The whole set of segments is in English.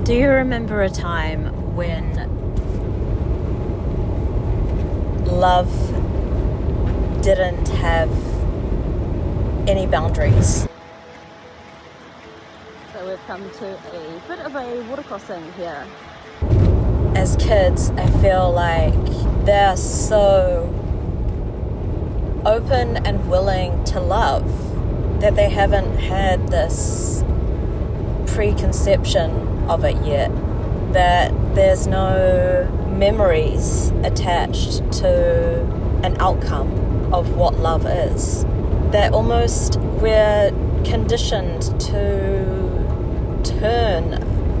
Do you remember a time when love didn't have any boundaries? So we've come to a bit of a water crossing here. As kids, I feel like they're so open and willing to love that they haven't had this preconception of it yet, that there's no memories attached to an outcome of what love is, that almost we're conditioned to turn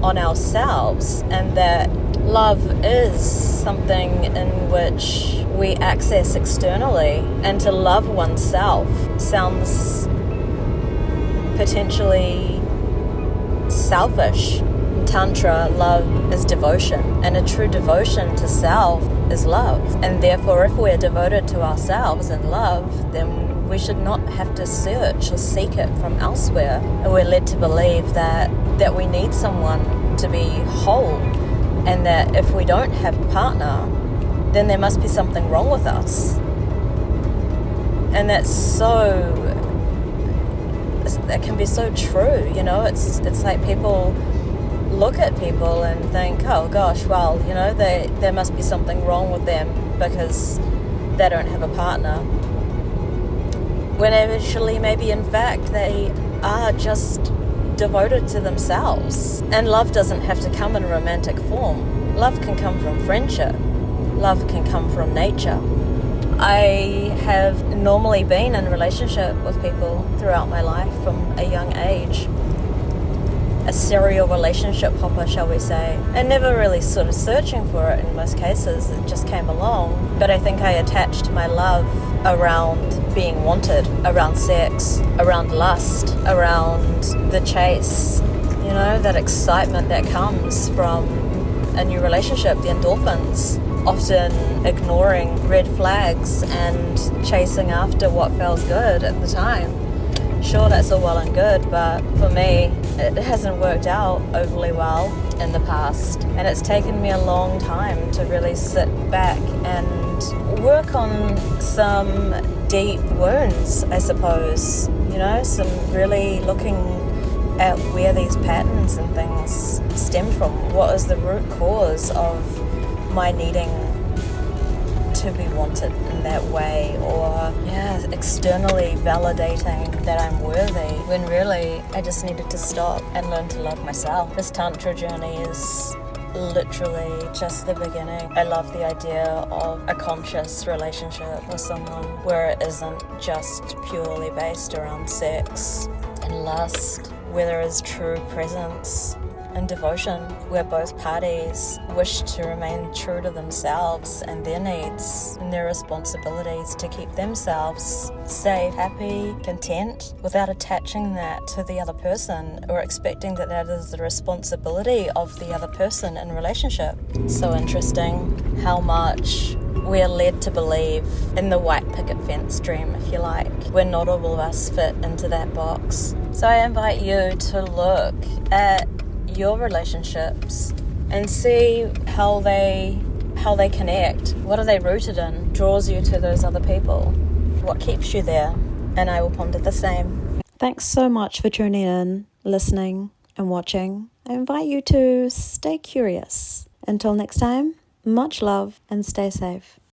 on ourselves, and that love is something in which we access externally, and to love oneself sounds potentially selfish. In Tantra, love is devotion, and a true devotion to self is love. And therefore, if we're devoted to ourselves in love, then we should not have to search or seek it from elsewhere. And we're led to believe that we need someone to be whole, and that if we don't have a partner, then there must be something wrong with us. And that can be so true, you know. It's like people look at people and think, oh gosh, well, you know, there must be something wrong with them because they don't have a partner. When eventually, maybe in fact, they are just devoted to themselves. And love doesn't have to come in romantic form. Love can come from friendship. Love can come from nature. I have normally been in relationship with people throughout my life from a young age. A serial relationship hopper, shall we say. And never really sort of searching for it in most cases. It just came along. But I think I attached my love around being wanted, around sex, around lust, around the chase. You know, that excitement that comes from a new relationship, the endorphins. Often ignoring red flags and chasing after what feels good at the time. Sure, that's all well and good, but for me, it hasn't worked out overly well in the past. And it's taken me a long time to really sit back and work on some deep wounds, I suppose. You know, some really looking at where these patterns and things stem from. What is the root cause of my needing to be wanted in that way, or externally validating that I'm worthy, when really I just needed to stop and learn to love myself. This Tantra journey is literally just the beginning. I love the idea of a conscious relationship with someone where it isn't just purely based around sex and lust, where there is true presence and devotion, where both parties wish to remain true to themselves and their needs and their responsibilities to keep themselves safe, happy, content, without attaching that to the other person or expecting that that is the responsibility of the other person in relationship. So interesting how much we're led to believe in the white picket fence dream, if you like, where not all of us fit into that box. So I invite you to look at your relationships and see how they connect. What are they rooted in? Draws you to those other people? What keeps you there? And I will ponder the same. Thanks so much for tuning in, listening and watching. I invite you to stay curious. Until next time, much love and stay safe.